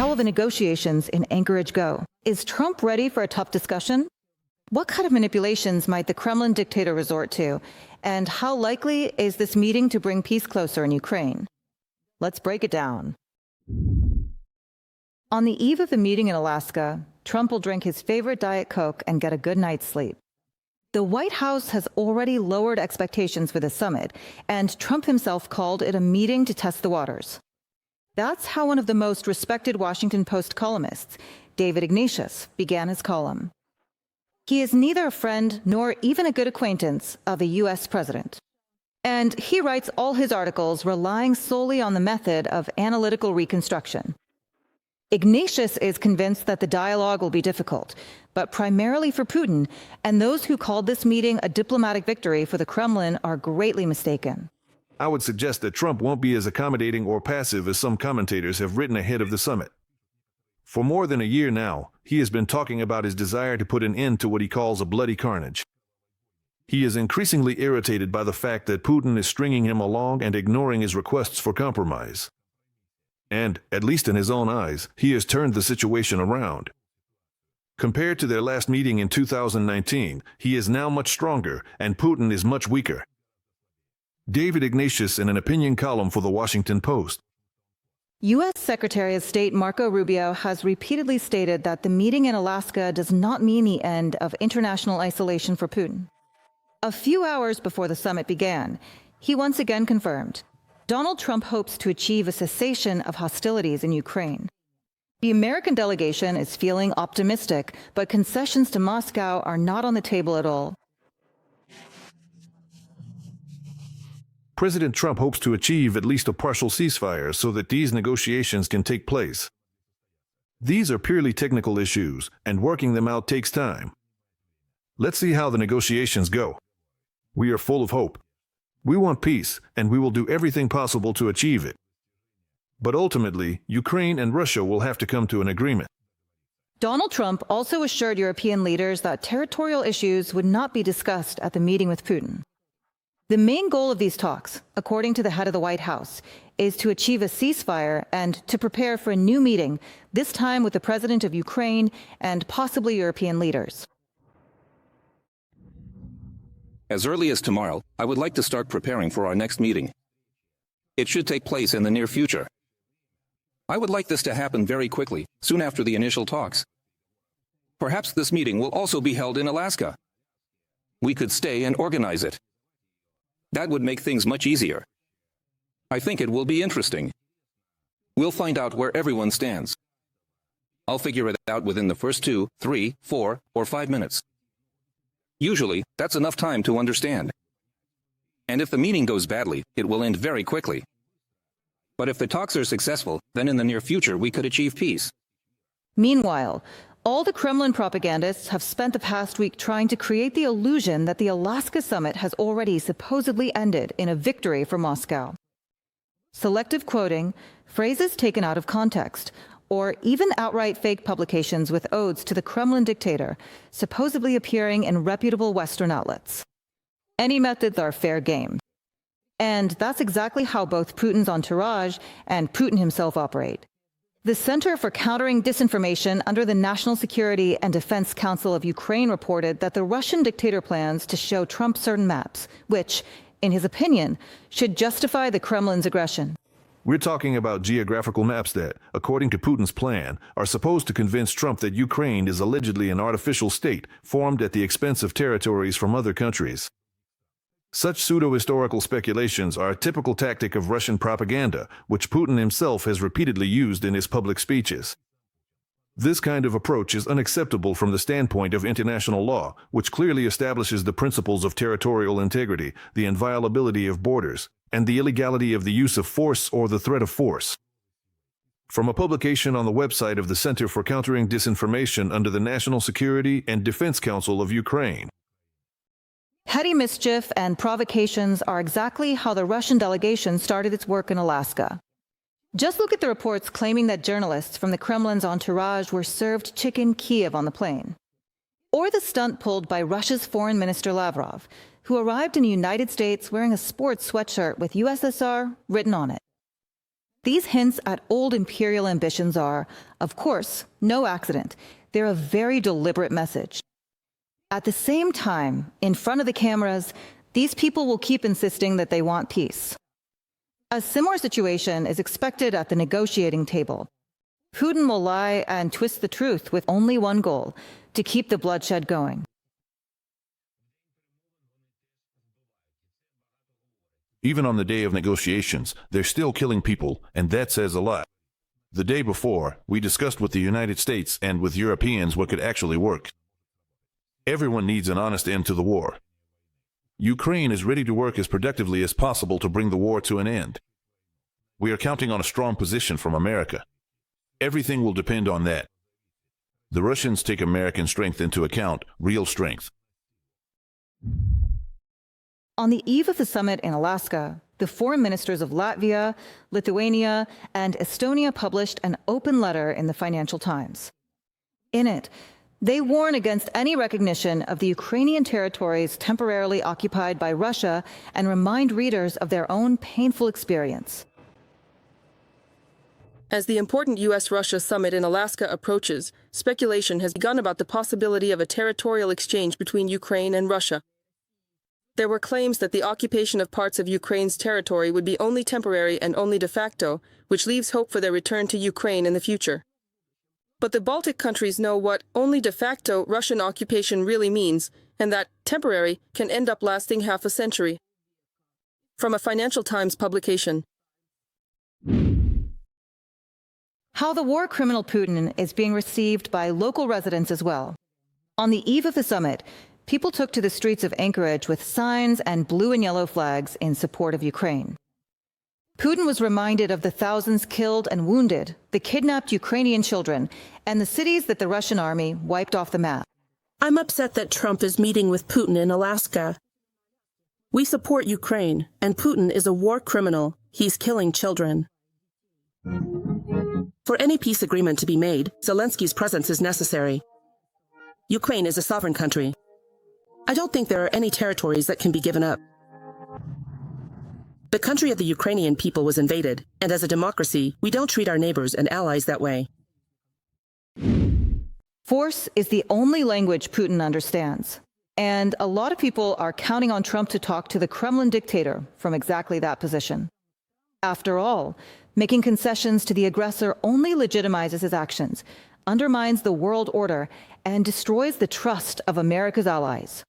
how will the negotiations in Anchorage go? Is Trump ready for a tough discussion? What kind of manipulations might the Kremlin dictator resort to? And how likely is this meeting to bring peace closer in Ukraine? Let's break it down. On the eve of the meeting in Alaska, Trump will drink his favorite Diet Coke and get a good night's sleep. The White House has already lowered expectations for the summit, and Trump himself called it a meeting to test the waters. That's how one of the most respected Washington Post columnists, David Ignatius, began his column. He is neither a friend nor even a good acquaintance of the U.S. president. And he writes all his articles relying solely on the method of analytical reconstruction. Ignatius is convinced that the dialogue will be difficult, but primarily for Putin, and those who called this meeting a diplomatic victory for the Kremlin are greatly mistaken. I would suggest that Trump won't be as accommodating or passive as some commentators have written ahead of the summit. For more than a year now, he has been talking about his desire to put an end to what he calls a bloody carnage. He is increasingly irritated by the fact that Putin is stringing him along and ignoring his requests for compromise. And, at least in his own eyes, he has turned the situation around. Compared to their last meeting in 2019, he is now much stronger, and Putin is much weaker. David Ignatius in an opinion column for The Washington Post. U.S. Secretary of State Marco Rubio has repeatedly stated that the meeting in Alaska does not mean the end of international isolation for Putin. A few hours before the summit began, he once again confirmed Donald Trump hopes to achieve a cessation of hostilities in Ukraine. The American delegation is feeling optimistic, but concessions to Moscow are not on the table at all. President Trump hopes to achieve at least a partial ceasefire so that these negotiations can take place. These are purely technical issues, and working them out takes time. Let's see how the negotiations go. We are full of hope. We want peace, and we will do everything possible to achieve it. But ultimately, Ukraine and Russia will have to come to an agreement. Donald Trump also assured European leaders that territorial issues would not be discussed at the meeting with Putin. The main goal of these talks, according to the head of the White House, is to achieve a ceasefire and to prepare for a new meeting, this time with the president of Ukraine and possibly European leaders. As early as tomorrow, I would like to start preparing for our next meeting. It should take place in the near future. I would like this to happen very quickly, soon after the initial talks. Perhaps this meeting will also be held in Alaska. We could stay and organize it. That would make things much easier. I think it will be interesting. We'll find out where everyone stands. I'll figure it out within the first 2, 3, 4, or 5 minutes. Usually, that's enough time to understand. And if the meeting goes badly, it will end very quickly. But if the talks are successful, then in the near future we could achieve peace. Meanwhile, all the Kremlin propagandists have spent the past week trying to create the illusion that the Alaska summit has already supposedly ended in a victory for Moscow. Selective quoting, phrases taken out of context, or even outright fake publications with odes to the Kremlin dictator, supposedly appearing in reputable Western outlets. Any methods are fair game. And that's exactly how both Putin's entourage and Putin himself operate. The Center for Countering Disinformation under the National Security and Defense Council of Ukraine reported that the Russian dictator plans to show Trump certain maps, which, in his opinion, should justify the Kremlin's aggression. We're talking about geographical maps that, according to Putin's plan, are supposed to convince Trump that Ukraine is allegedly an artificial state formed at the expense of territories from other countries. Such pseudo-historical speculations are a typical tactic of Russian propaganda, which Putin himself has repeatedly used in his public speeches. This kind of approach is unacceptable from the standpoint of international law, which clearly establishes the principles of territorial integrity, the inviolability of borders, and the illegality of the use of force or the threat of force. From a publication on the website of the Center for Countering Disinformation under the National Security and Defense Council of Ukraine. Petty mischief and provocations are exactly how the Russian delegation started its work in Alaska. Just look at the reports claiming that journalists from the Kremlin's entourage were served chicken Kiev on the plane. Or the stunt pulled by Russia's Foreign Minister Lavrov, who arrived in the United States wearing a sports sweatshirt with USSR written on it. These hints at old imperial ambitions are, of course, no accident. They're a very deliberate message. At the same time, in front of the cameras, these people will keep insisting that they want peace. A similar situation is expected at the negotiating table. Putin will lie and twist the truth with only one goal: to keep the bloodshed going. Even on the day of negotiations, they're still killing people, and that says a lot. The day before, we discussed with the United States and with Europeans what could actually work. Everyone needs an honest end to the war. Ukraine is ready to work as productively as possible to bring the war to an end. We are counting on a strong position from America. Everything will depend on that. The Russians take American strength into account, real strength. On the eve of the summit in Alaska, the foreign ministers of Latvia, Lithuania, and Estonia published an open letter in the Financial Times. In it, they warn against any recognition of the Ukrainian territories temporarily occupied by Russia and remind readers of their own painful experience. As the important U.S.-Russia summit in Alaska approaches, speculation has begun about the possibility of a territorial exchange between Ukraine and Russia. There were claims that the occupation of parts of Ukraine's territory would be only temporary and only de facto, which leaves hope for their return to Ukraine in the future. But the Baltic countries know what only de facto Russian occupation really means, and that temporary can end up lasting half a century. From a Financial Times publication. How the war criminal Putin is being received by local residents as well. On the eve of the summit, people took to the streets of Anchorage with signs and blue and yellow flags in support of Ukraine. Putin was reminded of the thousands killed and wounded, the kidnapped Ukrainian children, and the cities that the Russian army wiped off the map. I'm upset that Trump is meeting with Putin in Alaska. We support Ukraine, and Putin is a war criminal. He's killing children. For any peace agreement to be made, Zelensky's presence is necessary. Ukraine is a sovereign country. I don't think there are any territories that can be given up. The country of the Ukrainian people was invaded, and as a democracy, we don't treat our neighbors and allies that way. Force is the only language Putin understands. And a lot of people are counting on Trump to talk to the Kremlin dictator from exactly that position. After all, making concessions to the aggressor only legitimizes his actions, undermines the world order, and destroys the trust of America's allies.